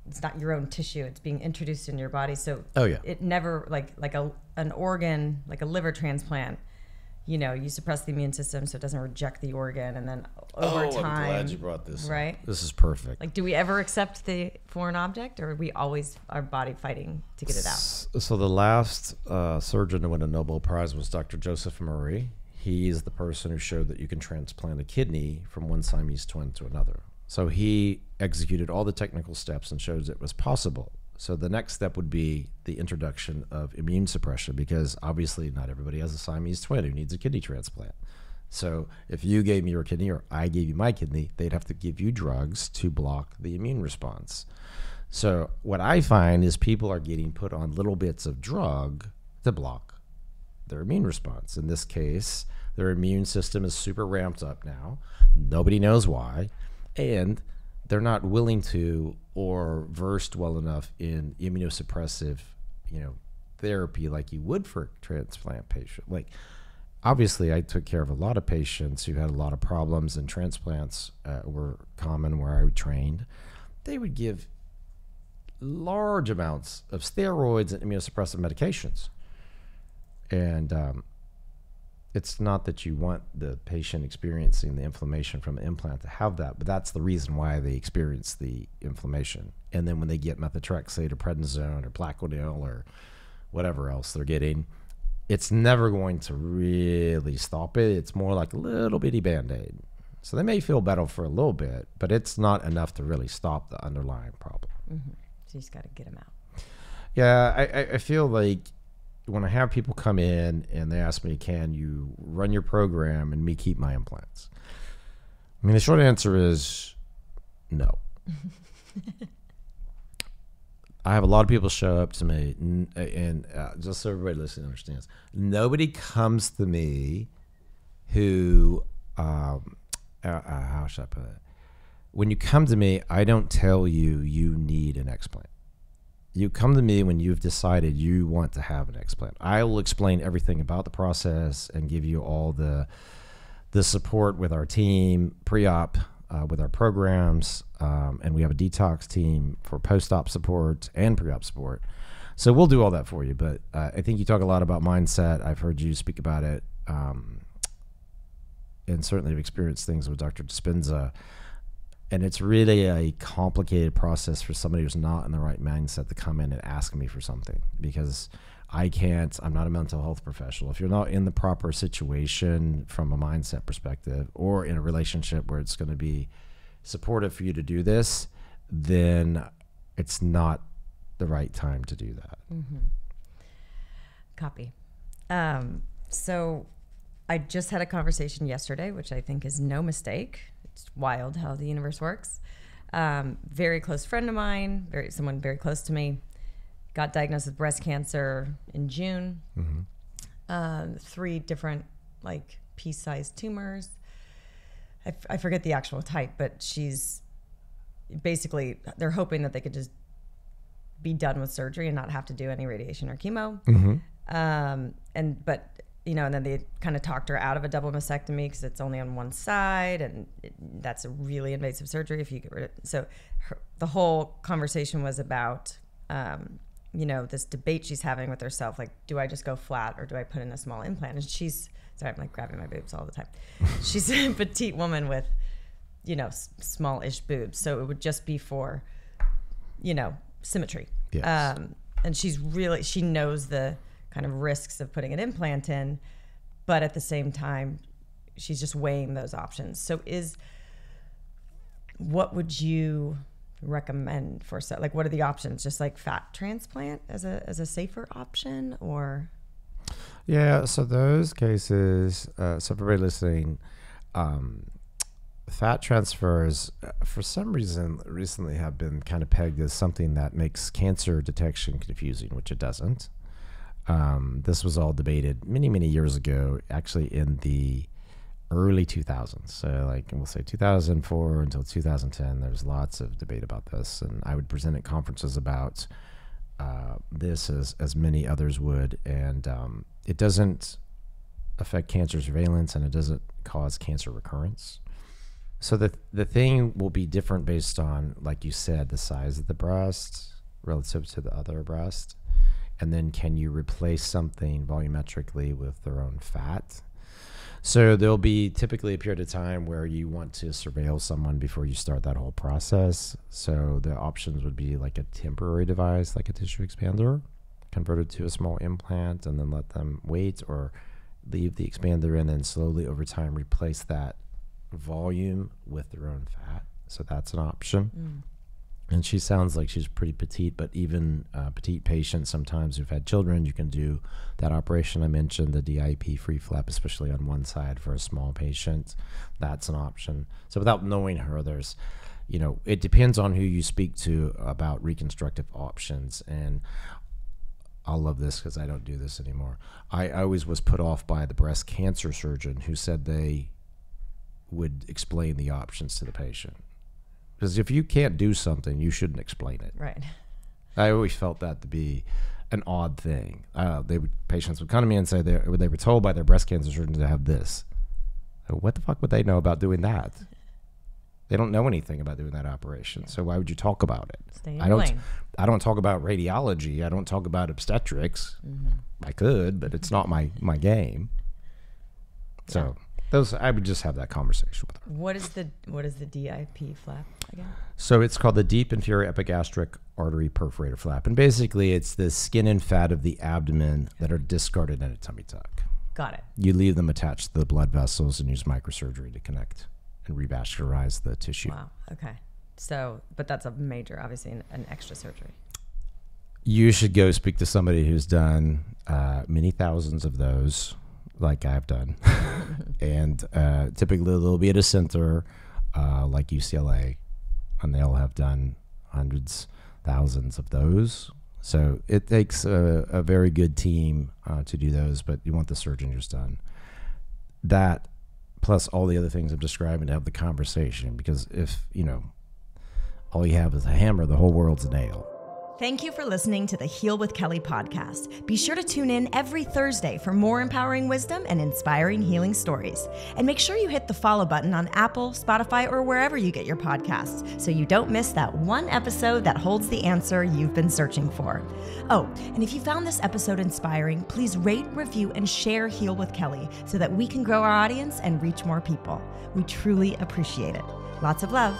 it's not your own tissue. It's being introduced in your body. So it never like an organ, like a liver transplant, you suppress the immune system so it doesn't reject the organ. And then over time. I'm glad you brought this right? up. This is perfect. Like, do we ever accept the foreign object, or are we always our body fighting to get it out? So the last surgeon to win a Nobel Prize was Dr. Joseph Murray. He's the person who showed that you can transplant a kidney from one Siamese twin to another. So he executed all the technical steps and showed it was possible. So the next step would be the introduction of immune suppression, because obviously not everybody has a Siamese twin who needs a kidney transplant. So if you gave me your kidney or I gave you my kidney, they'd have to give you drugs to block the immune response. So what I find is people are getting put on little bits of drug to block their immune response. In this case, their immune system is super ramped up now. Nobody knows why. And they're not willing to or versed well enough in immunosuppressive, therapy like you would for a transplant patient. Like, obviously, I took care of a lot of patients who had a lot of problems, and transplants were common where I trained. They would give large amounts of steroids and immunosuppressive medications. And it's not that you want the patient experiencing the inflammation from the implant to have that, but that's the reason why they experience the inflammation. And then when they get methotrexate or prednisone or Plaquenil or whatever else they're getting, it's never going to really stop it. It's more like a little bitty Band-Aid. So they may feel better for a little bit, but it's not enough to really stop the underlying problem. Mm-hmm. So you just got to get them out. Yeah, I feel like when I have people come in and they ask me, can you run your program and me keep my implants? I mean, the short answer is no. I have a lot of people show up to me, and just so everybody listening understands, nobody comes to me who, how should I put it? When you come to me, I don't tell you you need an explant. You come to me when you've decided you want to have an explant. I will explain everything about the process and give you all the support with our team, pre-op, with our programs, and we have a detox team for post-op support and pre-op support. So we'll do all that for you. But I think you talk a lot about mindset. I've heard you speak about it, and certainly have experienced things with Dr. Dispenza. And it's really a complicated process for somebody who's not in the right mindset to come in and ask me for something, because I'm not a mental health professional. If you're not in the proper situation from a mindset perspective, or in a relationship where it's going to be supportive for you to do this, then it's not the right time to do that. Mm-hmm. Copy. So I just had a conversation yesterday, which I think is no mistake. It's wild how the universe works. Very close friend of mine, someone very close to me, got diagnosed with breast cancer in June. Mm-hmm. 3 different pea-sized tumors. I forget the actual type, but she's basically, they're hoping that they could just be done with surgery and not have to do any radiation or chemo. Mm-hmm. And then they kind of talked her out of a double mastectomy because it's only on one side, and that's a really invasive surgery if you get rid of it. So the whole conversation was about, this debate she's having with herself, like, do I just go flat or do I put in a small implant? And sorry, I'm grabbing my boobs all the time. She's a petite woman with, small-ish boobs. So it would just be for, symmetry. Yes. And she knows the kind of risks of putting an implant in, but at the same time, she's just weighing those options. So what would you recommend for, what are the options? Just like fat transplant as a safer option, or? Yeah, so those cases, so for everybody listening, fat transfers, for some reason, recently have been kind of pegged as something that makes cancer detection confusing, which it doesn't. This was all debated many, many years ago, actually in the early 2000s. So we'll say 2004 until 2010, there's lots of debate about this. And I would present at conferences about this as many others would. And it doesn't affect cancer surveillance, and it doesn't cause cancer recurrence. So the thing will be different based on, like you said, the size of the breast relative to the other breast. And then can you replace something volumetrically with their own fat? So there'll be typically a period of time where you want to surveil someone before you start that whole process. So the options would be like a temporary device, like a tissue expander, converted to a small implant, and then let them wait, or leave the expander in and slowly over time replace that volume with their own fat. So that's an option. And she sounds like she's pretty petite, but even petite patients sometimes who've had children, you can do that operation I mentioned, the DIP free flap, especially on one side for a small patient. That's an option. So without knowing her, there's, it depends on who you speak to about reconstructive options. And I'll love this because I don't do this anymore. I always was put off by the breast cancer surgeon who said they would explain the options to the patient. Because if you can't do something, you shouldn't explain it. Right. I always felt that to be an odd thing. Patients would come to me and say they were told by their breast cancer surgeon to have this. What the fuck would they know about doing that? They don't know anything about doing that operation. So why would you talk about it? Stay in lane. I don't talk about radiology. I don't talk about obstetrics. I could, but it's not my game. So I would just have that conversation with her. What is the DIP flap again? So it's called the deep inferior epigastric artery perforator flap. And basically it's the skin and fat of the abdomen that are discarded in a tummy tuck. Got it. You leave them attached to the blood vessels and use microsurgery to connect and revascularize the tissue. Wow. Okay. So, but that's a major, obviously, an extra surgery. You should go speak to somebody who's done many thousands of those, like I've done. And typically they'll be at a center like UCLA, and they'll have done hundreds, thousands of those. So it takes a very good team to do those, but you want the surgeon who's done that, plus all the other things I'm describing, to have the conversation. Because if, all you have is a hammer, the whole world's a nail. Thank you for listening to the Heal with Kelly podcast. Be sure to tune in every Thursday for more empowering wisdom and inspiring healing stories. And make sure you hit the follow button on Apple, Spotify, or wherever you get your podcasts so you don't miss that one episode that holds the answer you've been searching for. Oh, and if you found this episode inspiring, please rate, review, and share Heal with Kelly so that we can grow our audience and reach more people. We truly appreciate it. Lots of love.